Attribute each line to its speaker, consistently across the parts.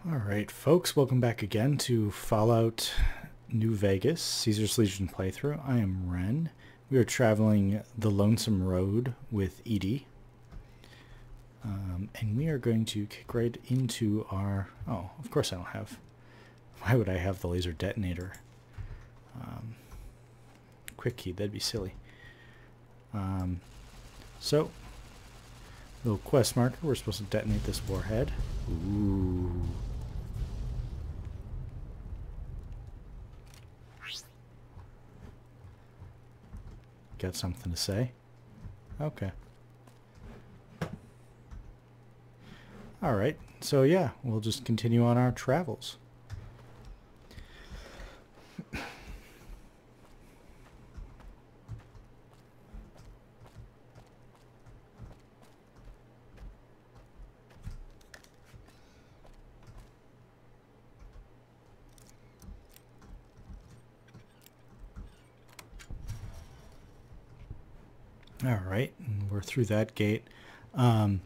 Speaker 1: Alright folks, welcome back again to Fallout New Vegas, Caesar's Legion playthrough. I am Ren. We are traveling the Lonesome Road with Edie. And we are going to kick right into our... Oh, of course I don't have... Why would I have the laser detonator? Quick key, that'd be silly. So, little quest marker, we're supposed to detonate this warhead. Ooh. Got something to say? Okay. Alright, so yeah, we'll just continue on our travels. Alright, we're through that gate. I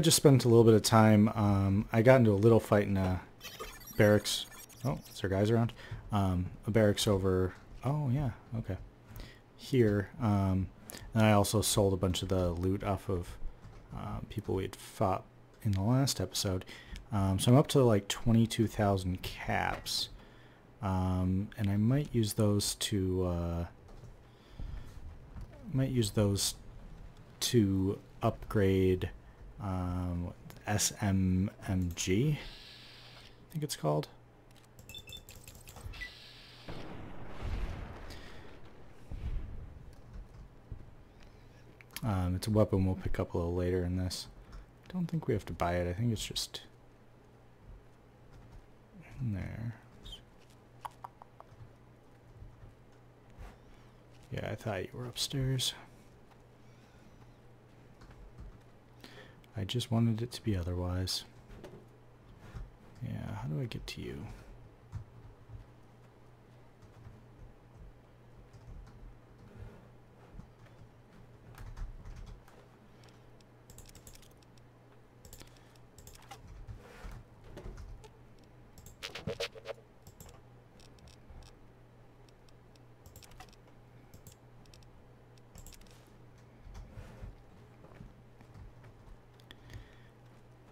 Speaker 1: just spent a little bit of time. I got into a little fight in a barracks. Oh, is there guys around? A barracks over... Oh, yeah, okay. Here. And I also sold a bunch of the loot off of people we had fought in the last episode. So I'm up to like 22,000 caps. And I might use those to... upgrade SMMG, I think it's called. It's a weapon we'll pick up a little later in this. I don't think we have to buy it. I think it's just in there. Yeah, I thought you were upstairs. I just wanted it to be otherwise. Yeah, how do I get to you?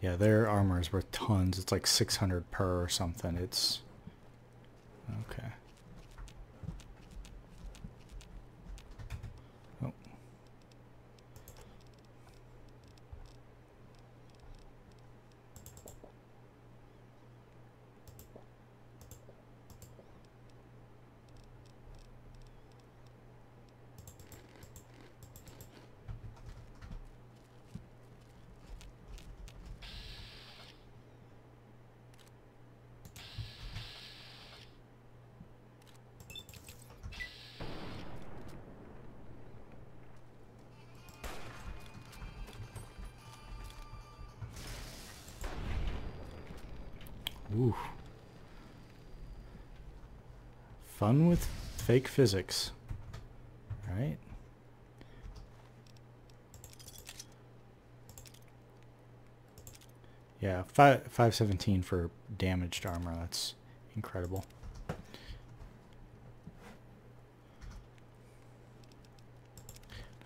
Speaker 1: Yeah, their armor is worth tons. It's like 600 per or something. It's... Okay. Oh. Ooh. Fun with fake physics. Right? Yeah, 517 for damaged armor. That's incredible.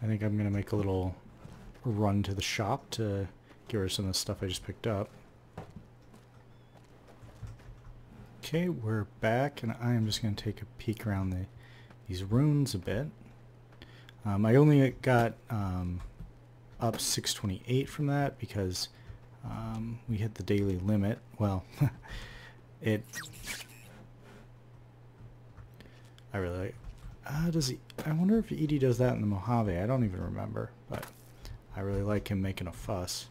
Speaker 1: I think I'm going to make a little run to the shop to get rid of some of the stuff I just picked up. Okay, we're back, and I am just going to take a peek around these ruins a bit. I only got up 628 from that because we hit the daily limit. Well, I really like... does he... I wonder if Edie does that in the Mojave. I don't even remember, but I really like him making a fuss.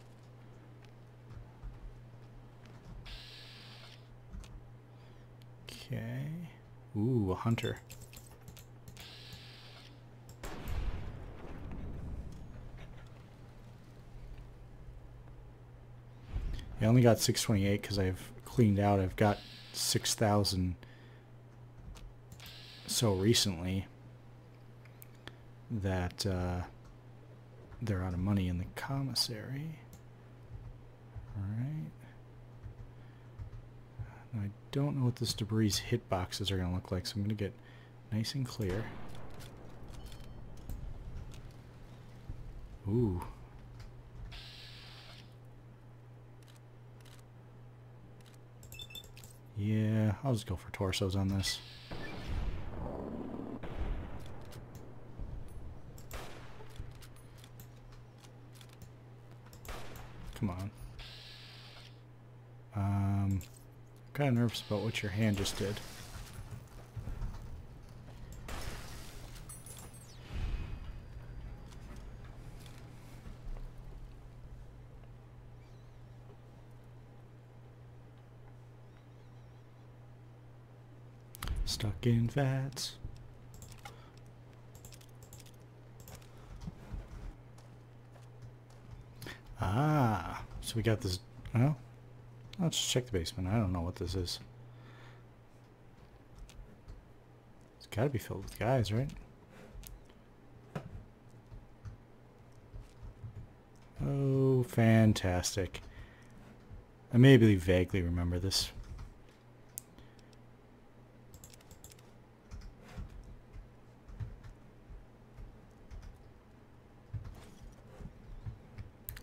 Speaker 1: Okay. Ooh, a hunter. I only got 628 because I've cleaned out. I've got 6,000 so recently that they're out of money in the commissary. Alright. I don't know what this debris hitboxes are going to look like, so I'm going to get nice and clear. Ooh. Yeah, I'll just go for torsos on this. Come on. I'm kind of nervous about what your hand just did. Stuck in vats. Ah, so we got this. Well, let's check the basement. I don't know what this is. It's got to be filled with guys, right? Oh, fantastic. I maybe vaguely remember this.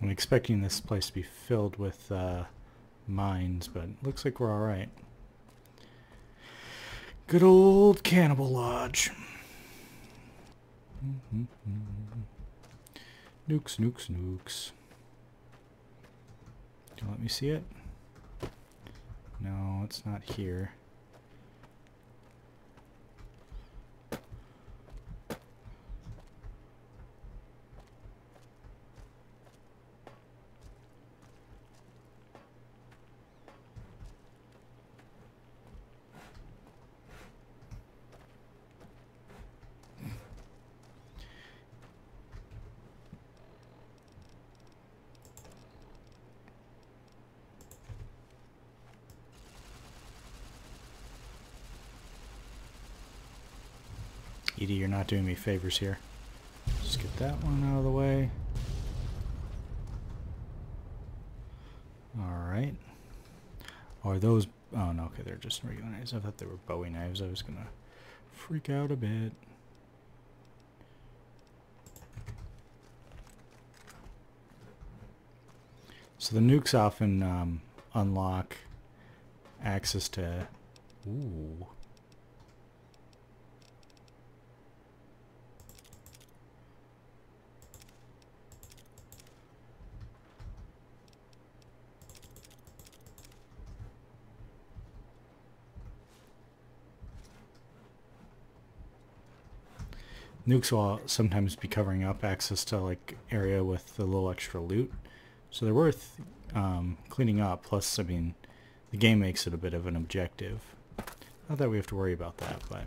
Speaker 1: I'm expecting this place to be filled with mines, but it looks like we're alright. Good old Cannibal Lodge. Nukes, nukes, nukes. Don't let me see it. No, it's not here. Edie, you're not doing me favors here. Just get that one out of the way. Alright. Are those... Oh, no, okay, they're just regular knives. I thought they were Bowie knives. I was gonna freak out a bit. So the nukes often unlock access to... Ooh. Nukes will sometimes be covering up access to like area with a little extra loot, so they're worth cleaning up. Plus, I mean, the game makes it a bit of an objective. Not that we have to worry about that, but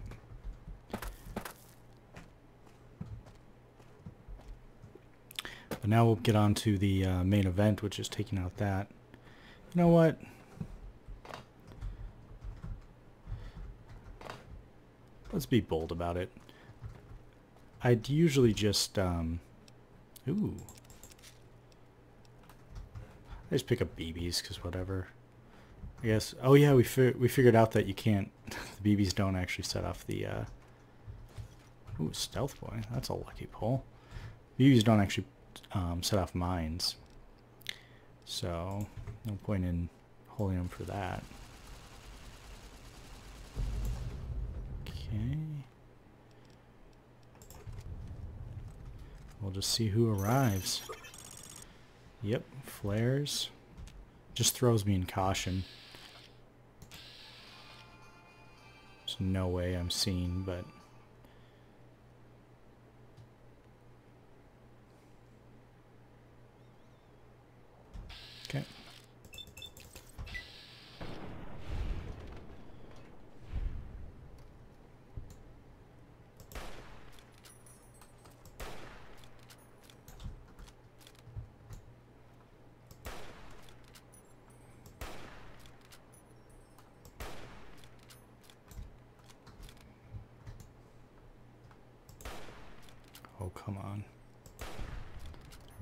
Speaker 1: now we'll get on to the main event, which is taking out that. You know what? Let's be bold about it. I'd usually just, ooh. I just pick up BBs, because whatever. I guess, oh yeah, we figured out that you can't, the BBs don't actually set off the, ooh, Stealth Boy, that's a lucky pull. BBs don't actually set off mines. So, no point in holding them for that. Okay. We'll just see who arrives. Yep, flares. Just throws me in caution. There's no way I'm seen, but... Okay. Oh, come on. There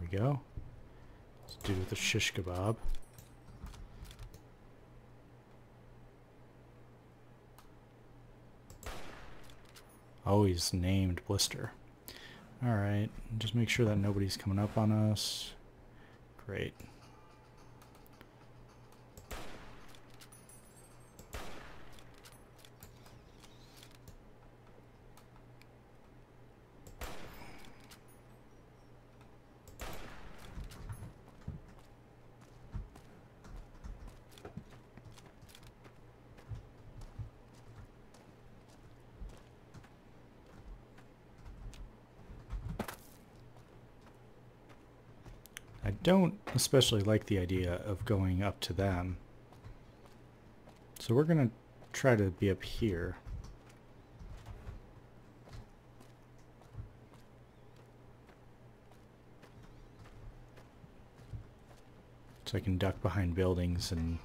Speaker 1: we go. Let's do with the shish kebab. Oh, he's named Blister. Alright, just make sure that nobody's coming up on us. Great. I don't especially like the idea of going up to them. So we're going to try to be up here. So I can duck behind buildings and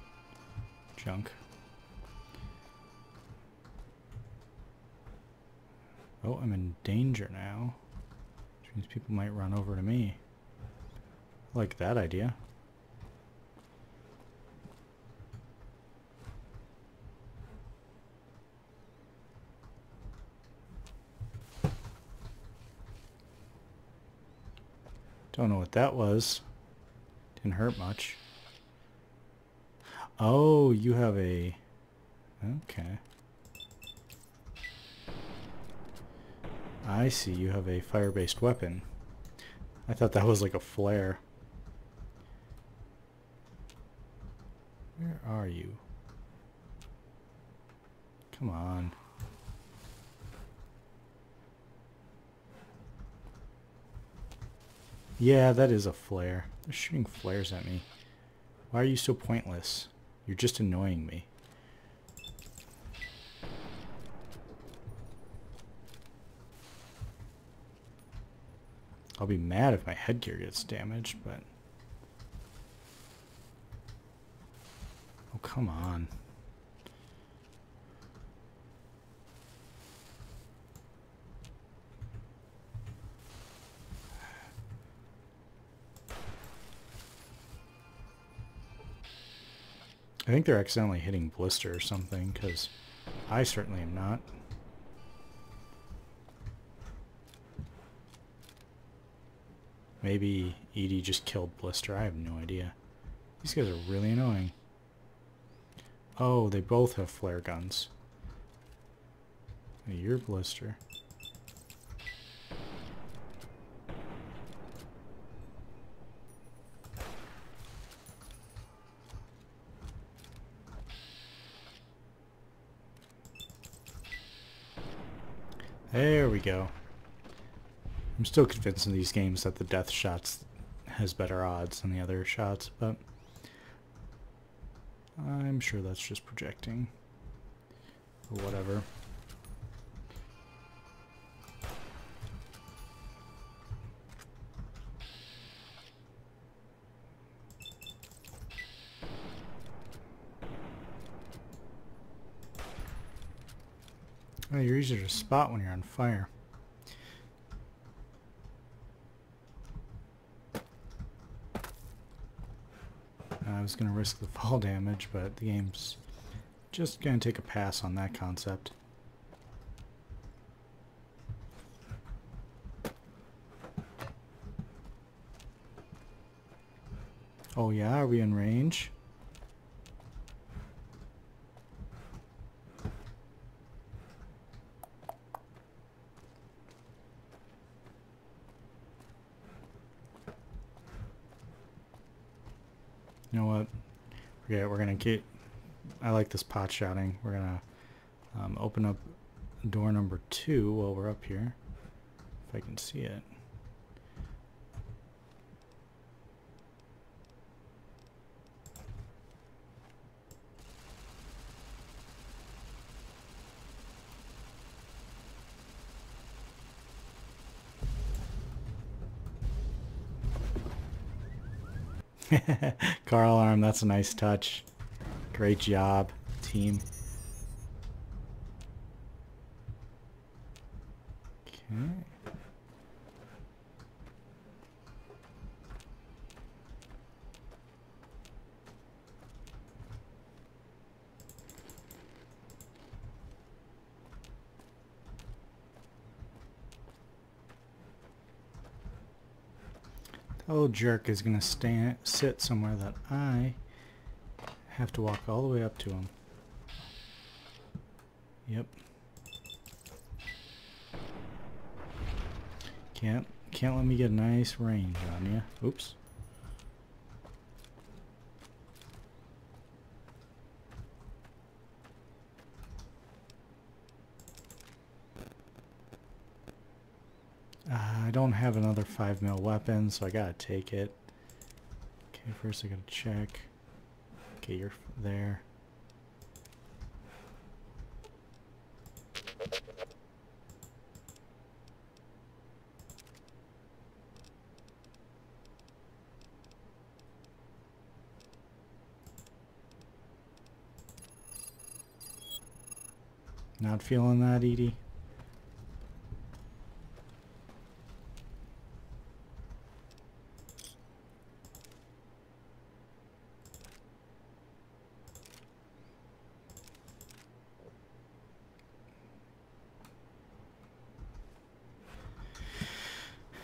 Speaker 1: junk. Oh, I'm in danger now. Which means people might run over to me. I like that idea. Don't know what that was. Didn't hurt much. Oh, you have a... Okay. I see, you have a fire-based weapon. I thought that was like a flare. Where are you? Come on. Yeah, that is a flare. They're shooting flares at me. Why are you so pointless? You're just annoying me. I'll be mad if my headgear gets damaged, but... Oh, come on. I think they're accidentally hitting Blister or something, because I certainly am not. Maybe Edie just killed Blister. I have no idea. These guys are really annoying. Oh, they both have flare guns. Hey, you're Blister. There we go. I'm still convinced in these games that the death shots has better odds than the other shots, but I'm sure that's just projecting. Or whatever. Oh, you're easier to spot when you're on fire. I was going to risk the fall damage, but the game's just going to take a pass on that concept. Oh yeah, are we in range? You know what? Yeah, we're gonna get... I like this pot shouting. We're gonna open up door number 2 while we're up here. If I can see it. Car alarm, that's a nice touch. Great job, team. Okay. little jerk is gonna sit somewhere that I have to walk all the way up to him. Yep. Can't let me get a nice range on you. Oops. I don't have another 5mm weapon, so I gotta take it. Okay, first I gotta check. Okay, you're there. Not feeling that, Edie?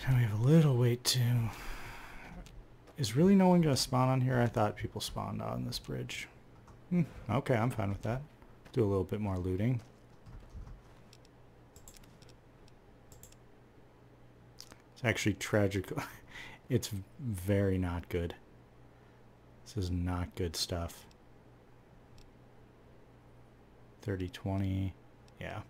Speaker 1: Now we have a little wait to... Is really no one gonna spawn on here? I thought people spawned on this bridge. Okay, I'm fine with that. Do a little bit more looting. It's actually tragic. It's very not good. This is not good stuff. 30-20. Yeah.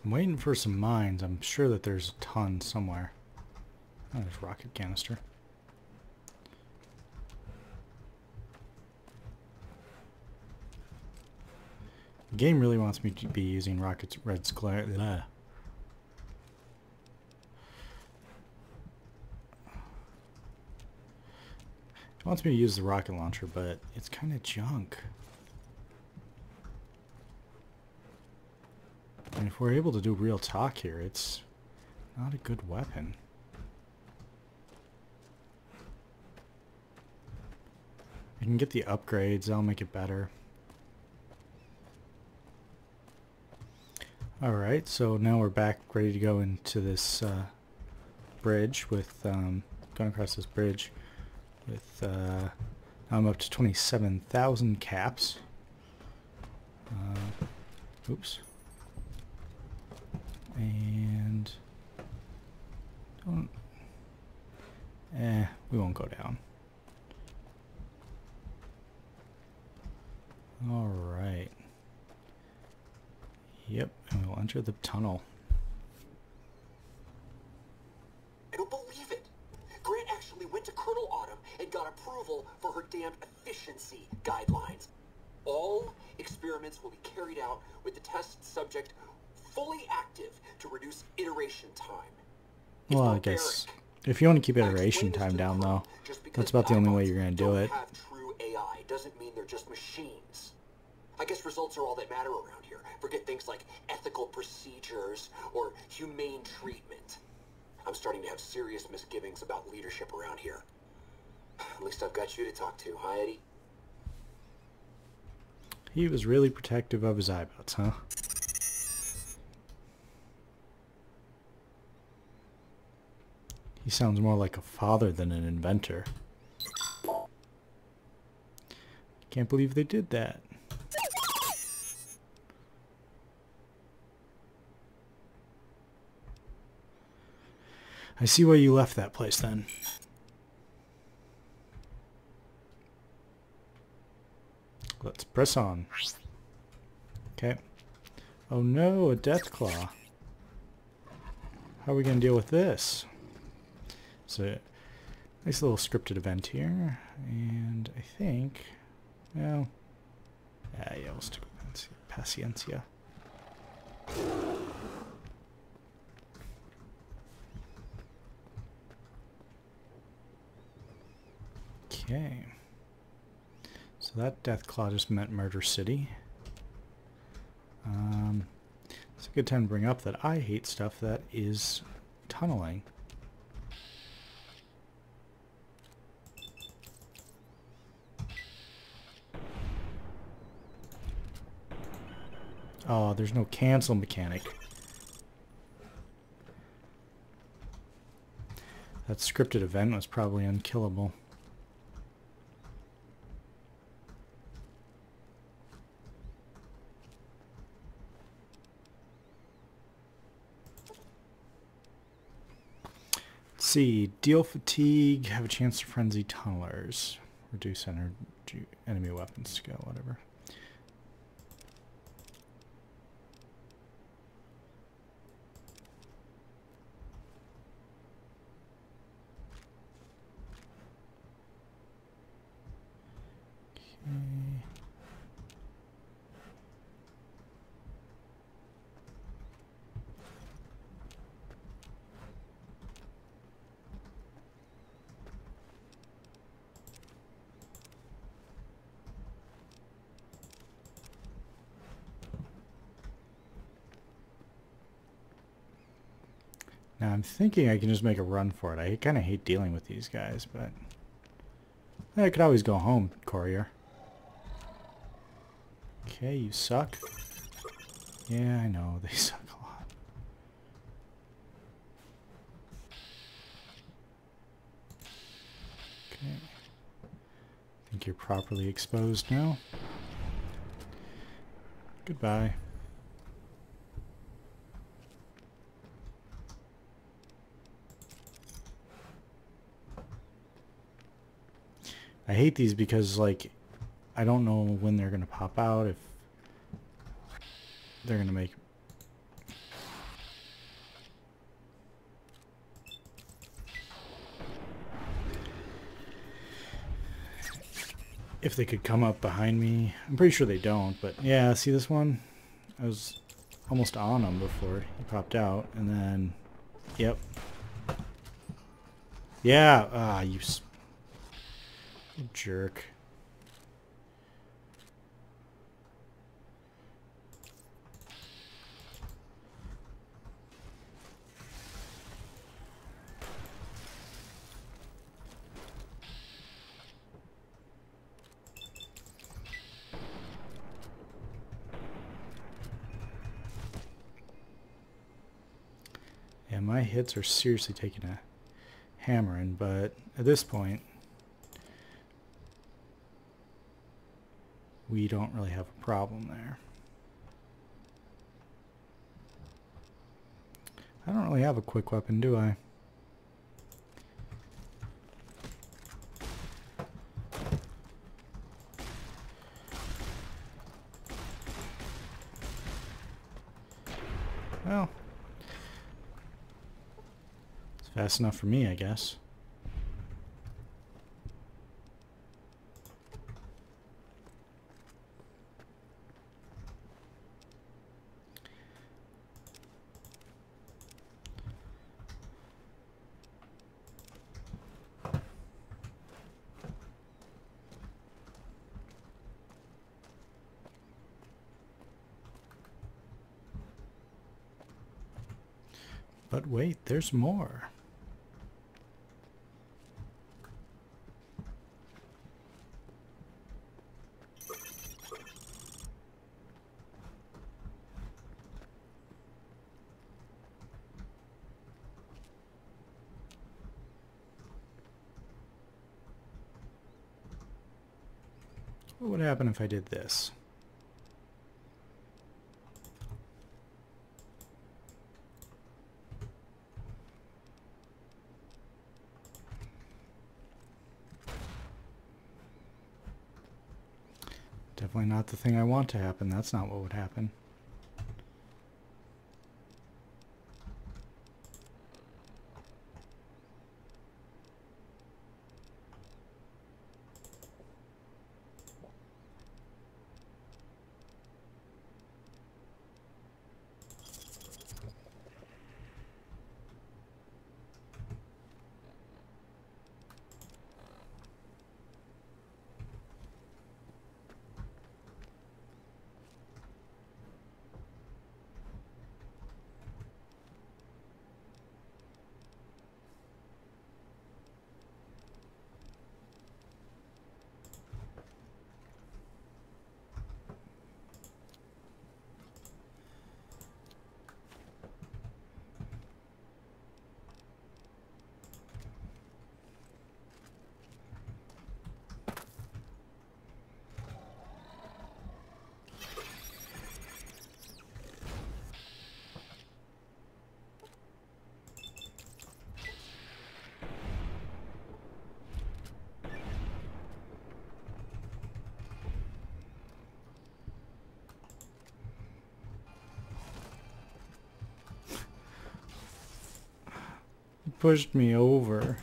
Speaker 1: I'm waiting for some mines. I'm sure that there's a ton somewhere. Oh, there's a rocket canister. The game really wants me to be using rockets red glare. It wants me to use the rocket launcher, but it's kind of junk. And if we're able to do real talk here, it's not a good weapon. I can get the upgrades, that'll make it better. Alright, so now we're back ready to go into this bridge with, going across this bridge with, now I'm up to 27,000 caps. Oops. And don't, we won't go down. All right. Yep, and we'll enter the tunnel.
Speaker 2: I don't believe it. Grant actually went to Colonel Autumn and got approval for her damned efficiency guidelines. All experiments will be carried out with the test subject fully active to reduce iteration time.
Speaker 1: Well, I guess if you want to keep iteration time down, though, that's about the only way you're going to do it.
Speaker 2: Have true AI doesn't mean they're just machines. I guess results are all that matter around here. Forget things like ethical procedures or humane treatment. I'm starting to have serious misgivings about leadership around here. At least I've got you to talk to, huh, Eddie?
Speaker 1: He was really protective of his eyebots, huh? He sounds more like a father than an inventor. Can't believe they did that. I see why you left that place then. Let's press on. Okay. Oh no, a death claw. How are we going to deal with this? So, nice little scripted event here. And I think, well, yeah, we'll stick with Paciencia. Okay. So that death claw just meant Murder City. It's a good time to bring up that I hate stuff that is tunneling. Oh, there's no cancel mechanic. That scripted event was probably unkillable. Let's see. Deal fatigue. Have a chance to frenzy tunnelers. Reduce energy, enemy weapons skill, whatever. Now I'm thinking I can just make a run for it. I kind of hate dealing with these guys, but I could always go home, courier. Okay, you suck. Yeah, I know, they suck a lot. Okay. I think you're properly exposed now. Goodbye. I hate these because, like, I don't know when they're going to pop out, if they're going to make... If they could come up behind me. I'm pretty sure they don't, but yeah, see this one? I was almost on him before he popped out, and then... Yep. Yeah, you jerk. Yeah, my hits are seriously taking a hammering, but at this point we don't really have a problem there. I don't really have a quick weapon, do I? Well, it's fast enough for me, I guess. But wait, there's more. What would happen if I did this? Definitely not the thing I want to happen. That's not what would happen. pushed me over.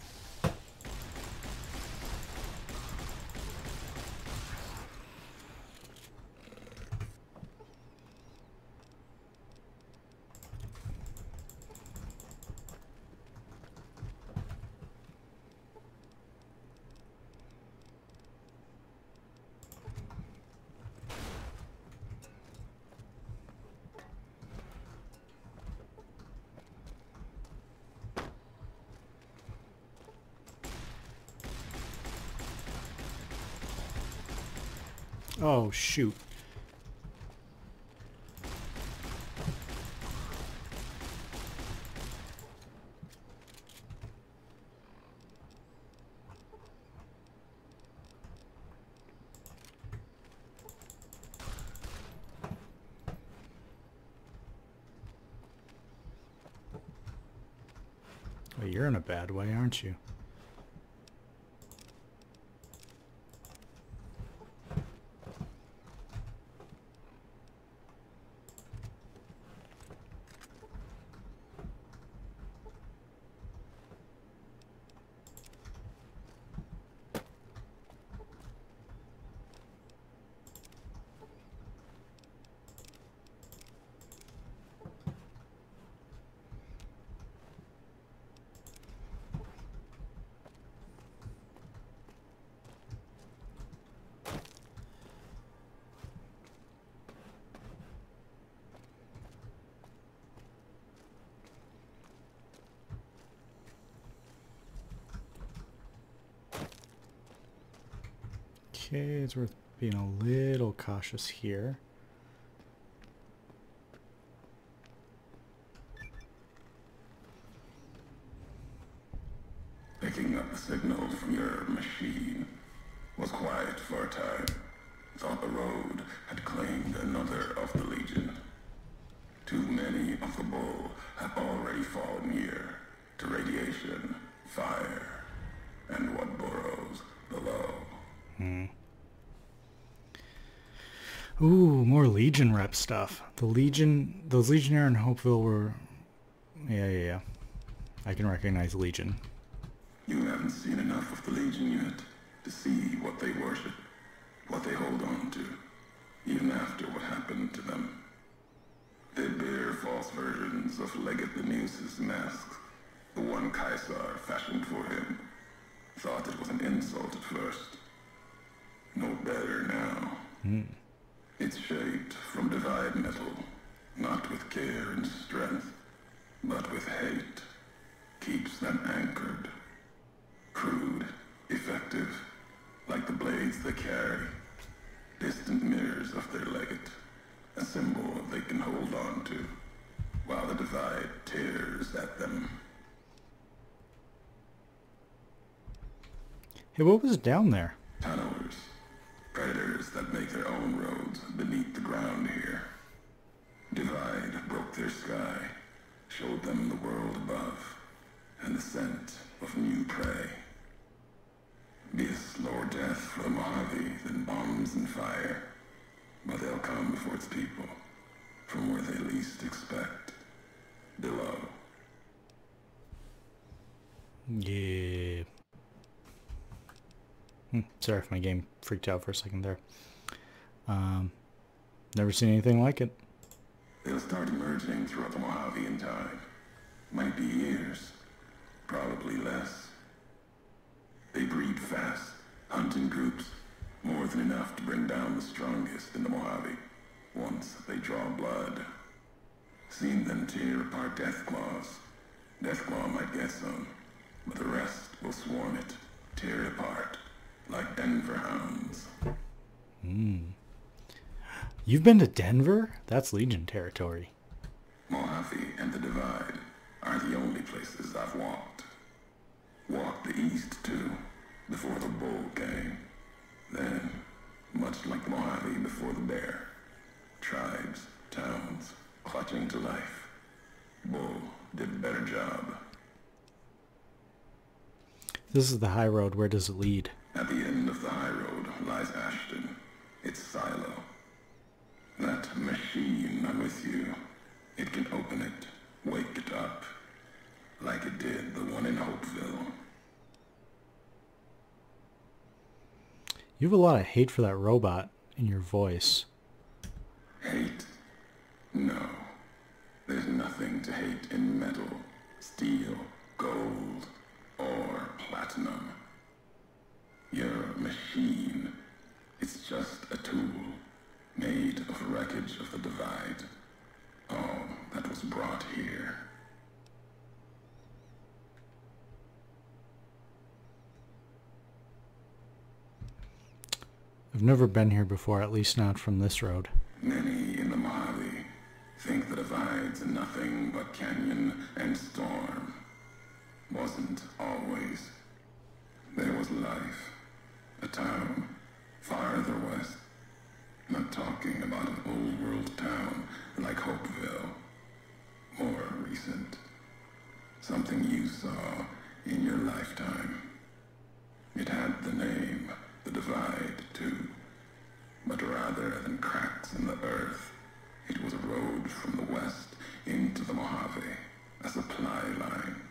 Speaker 1: Oh, shoot. Well, you're in a bad way, aren't you? Okay, it's worth being a little cautious here.
Speaker 3: Picking up the signals from your machine was quiet for a time. Thought the road had claimed another of the Legion. Too many of the Bull have already fallen here to radiation, fire, and what burrows below.
Speaker 1: Ooh, more Legion rep stuff. The Legion, those Legionnaire in Hopeville were... Yeah. I can recognize Legion.
Speaker 3: You haven't seen enough of the Legion yet to see what they worship, what they hold on to, even after what happened to them. They bear false versions of Legate Lenius's masks, the one Caesar fashioned for him. Thought it was an insult at first. No better now. It's shaped from divide metal, not with care and strength, but with hate. Keeps them anchored. Crude, effective, like the blades they carry. Distant mirrors of their legate, a symbol they can hold on to, while the divide tears at them.
Speaker 1: Hey, what was down there?
Speaker 3: Tunnelers, predators that make their own roads beneath the ground here. Divide broke their sky, showed them the world above, and the scent of new prey. Be a slower death for the Mojave than bombs and fire, but they'll come before its people, from where they least expect, below.
Speaker 1: Yeah. Sorry if my game freaked out for a second there. Never seen anything like it.
Speaker 3: They'll start emerging throughout the Mojave in time. Might be years, probably less. They breed fast, hunt in groups, more than enough to bring down the strongest in the Mojave, once they draw blood. Seen them tear apart Deathclaws. Deathclaw might get some, but the rest will swarm it, tear it apart, like Denver hounds.
Speaker 1: You've been to Denver? That's Legion territory.
Speaker 3: Mojave and the Divide are the only places I've walked. Walked the east, too, before the Bull came. Then, much like the Mojave before the Bear, tribes, towns, clutching to life. Bull did a better job.
Speaker 1: This is the high road. Where does it lead?
Speaker 3: At the end of the high road lies Ashton, its silo. That machine I'm with you, it can open it, wake it up, like it did the one in
Speaker 1: You have a lot of hate for that robot in your voice.
Speaker 3: Hate? No. There's nothing to hate in metal, steel, gold, or platinum. You're a machine. It's just a tool, made of wreckage of the Divide. All that was brought here.
Speaker 1: I've never been here before, at least not from this road.
Speaker 3: Many in the Mojave think the Divide's nothing but canyon and storm. Wasn't always. There was life. A town farther west. Not talking about an old world town like Hopeville. More recent. Something you saw in your lifetime. It had the name, the Divide, too. But rather than cracks in the earth, it was a road from the west into the Mojave, a supply line.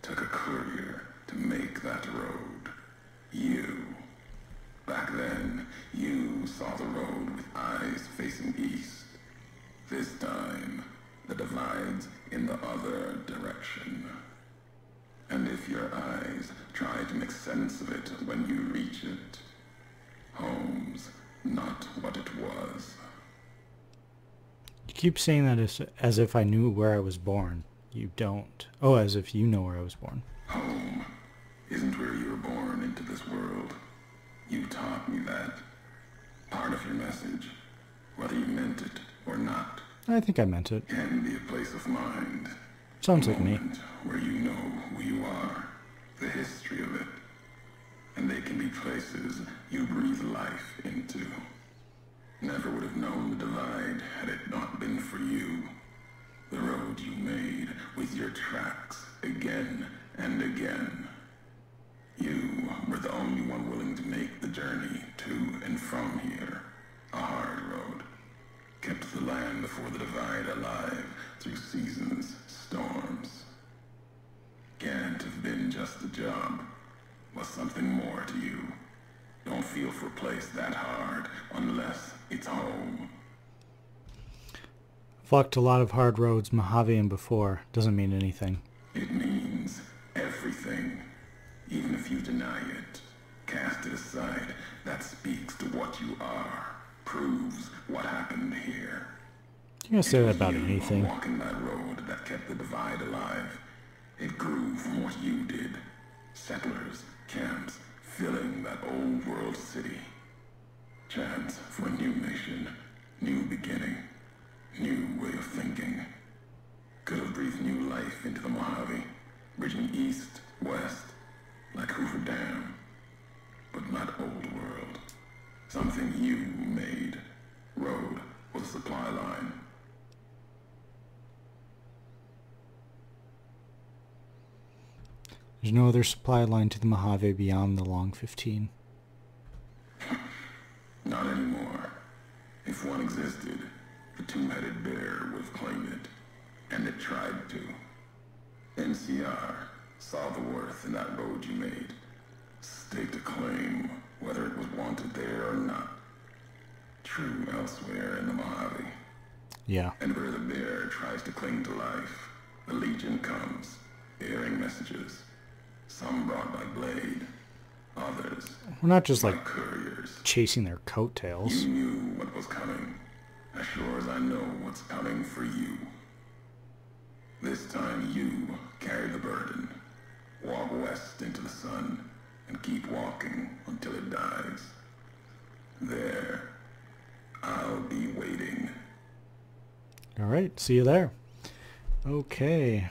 Speaker 3: Took a courier to make that road. You. Back then, you saw the road with eyes facing east. This time, the Divide's in the other direction. And if your eyes try to make sense of it when you reach it, home's not what it was.
Speaker 1: You keep saying that as if I knew where I was born. You don't. Oh, as if you know where I was born.
Speaker 3: Home isn't where you were born into this world. You taught me that. Part of your message, whether you meant it or not,
Speaker 1: I think I meant it.
Speaker 3: can be a place of mind.
Speaker 1: Sounds
Speaker 3: A
Speaker 1: like me.
Speaker 3: moment where you know who you are, the history of it. And they can be places you breathe life into. Never would have known the Divide had it not been for you. The road you made with your tracks again and again. You were the only one willing to make the journey to and from here. A hard road. Kept the land before the Divide alive through seasons, storms. Can't have been just a job. Was something more to you. Don't feel for a place that hard unless it's home.
Speaker 1: I've walked a lot of hard roads, Mojave and before. Doesn't mean anything.
Speaker 3: It means everything. Even if you deny it, cast it aside, that speaks to what you are. Proves what happened here.
Speaker 1: You're gonna say that about
Speaker 3: You
Speaker 1: anything.
Speaker 3: walking that road that kept the Divide alive. It grew from what you did. Settlers, camps, filling that old world city. Chance for a new mission, new beginning, new way of thinking. Could have breathed new life into the Mojave, bridging east, west, like Hoover Dam. But not old world. Something you made. Road was a supply line.
Speaker 1: There's no other supply line to the Mojave beyond the Long 15.
Speaker 3: Not anymore. If one existed, the two-headed bear would have claimed it. And it tried to. NCR saw the worth in that road you made. Staked a claim, whether it was wanted there or not. True elsewhere in the Mojave.
Speaker 1: Yeah.
Speaker 3: And where the bear tries to cling to life, the Legion comes, bearing messages. Some brought by blade, others
Speaker 1: We're not just
Speaker 3: by
Speaker 1: like
Speaker 3: couriers.
Speaker 1: chasing their coattails.
Speaker 3: You knew what was coming, as sure as I know what's coming for you. This time you carry the burden. Walk west into the sun, and keep walking until it dies. There, I'll be waiting.
Speaker 1: Alright, see you there. Okay.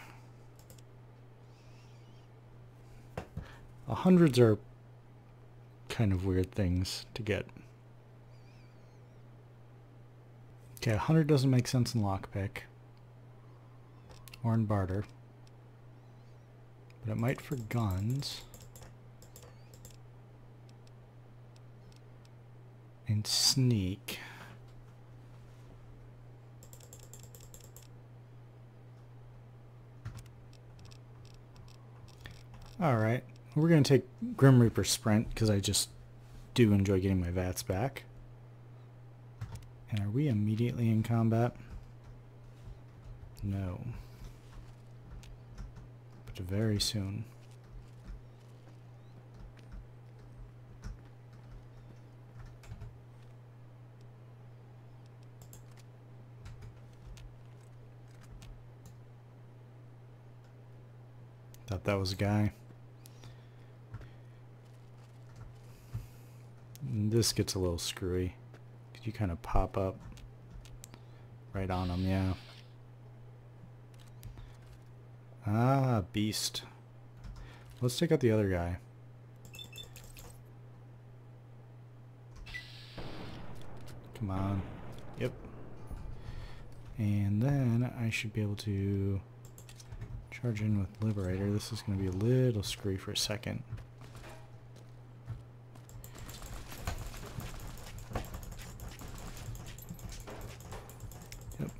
Speaker 1: Hundreds are kind of weird things to get. Okay, 100 doesn't make sense in lockpick. Or in barter. But it might for guns. And sneak. Alright. We're going to take Grim Reaper Sprint because I just do enjoy getting my VATS back. And are we immediately in combat? No. But very soon. Thought that was a guy. And this gets a little screwy. Could you kind of pop up right on him? Yeah. Ah, beast. Let's take out the other guy. Come on. Yep. And then I should be able to charge in with Liberator. This is going to be a little screwy for a second. Yep.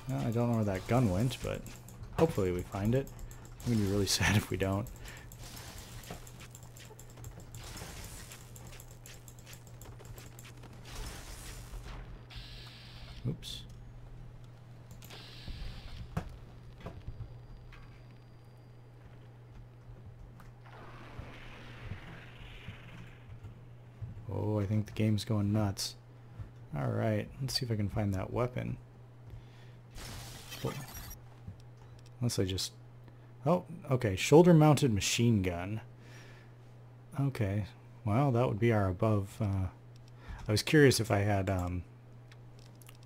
Speaker 1: Well, I don't know where that gun went, but hopefully we find it. I'm going to be really sad if we don't. Oops. Oh, I think the game's going nuts. Alright, let's see if I can find that weapon. Oh. Unless I just... Oh, okay, shoulder-mounted machine gun. Okay, well, that would be our above... I was curious if I had...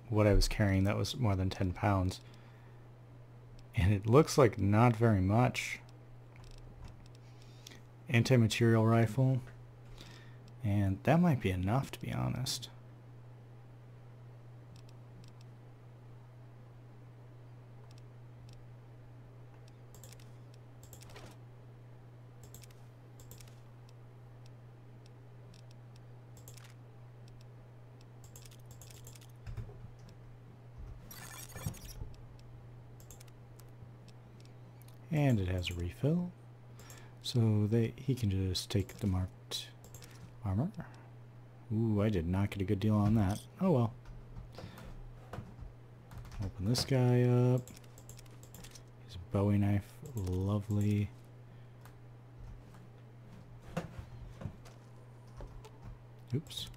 Speaker 1: what I was carrying that was more than 10 pounds. And it looks like not very much. Anti-material rifle. And that might be enough, to be honest. And it has a refill, so he can just take the marked armor. Ooh, I did not get a good deal on that. Oh well. Open this guy up. His Bowie knife, lovely. Oops.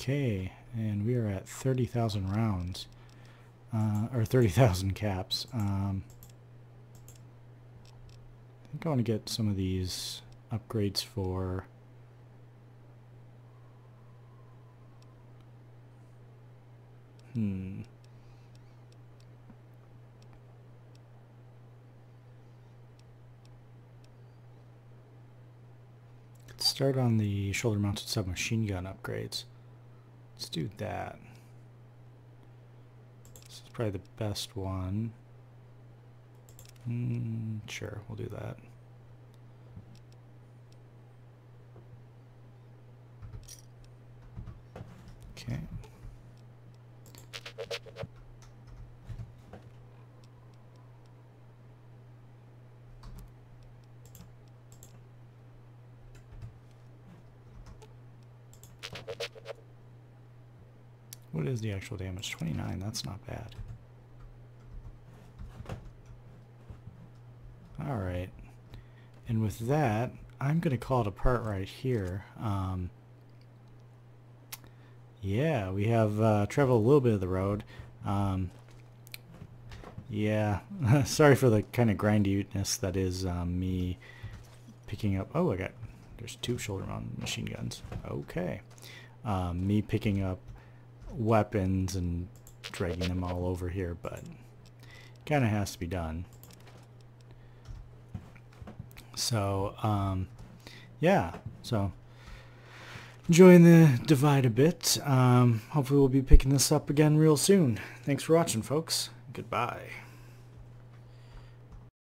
Speaker 1: Okay, and we are at 30,000 rounds, or 30,000 caps. I think I want to get some of these upgrades for... Let's start on the shoulder-mounted submachine gun upgrades. Let's do that. This is probably the best one. Sure, we'll do that. Okay. What is the actual damage? 29, that's not bad. Alright. And with that, I'm going to call it apart right here. Yeah, we have traveled a little bit of the road. Yeah, sorry for the kind of grindiness that is me picking up... Oh, there's 2 shoulder-mounted machine guns. Okay. Me picking up weapons and dragging them all over here, but kind of has to be done. So, yeah, so enjoying the divide a bit. Hopefully we'll be picking this up again real soon. Thanks for watching, folks. Goodbye.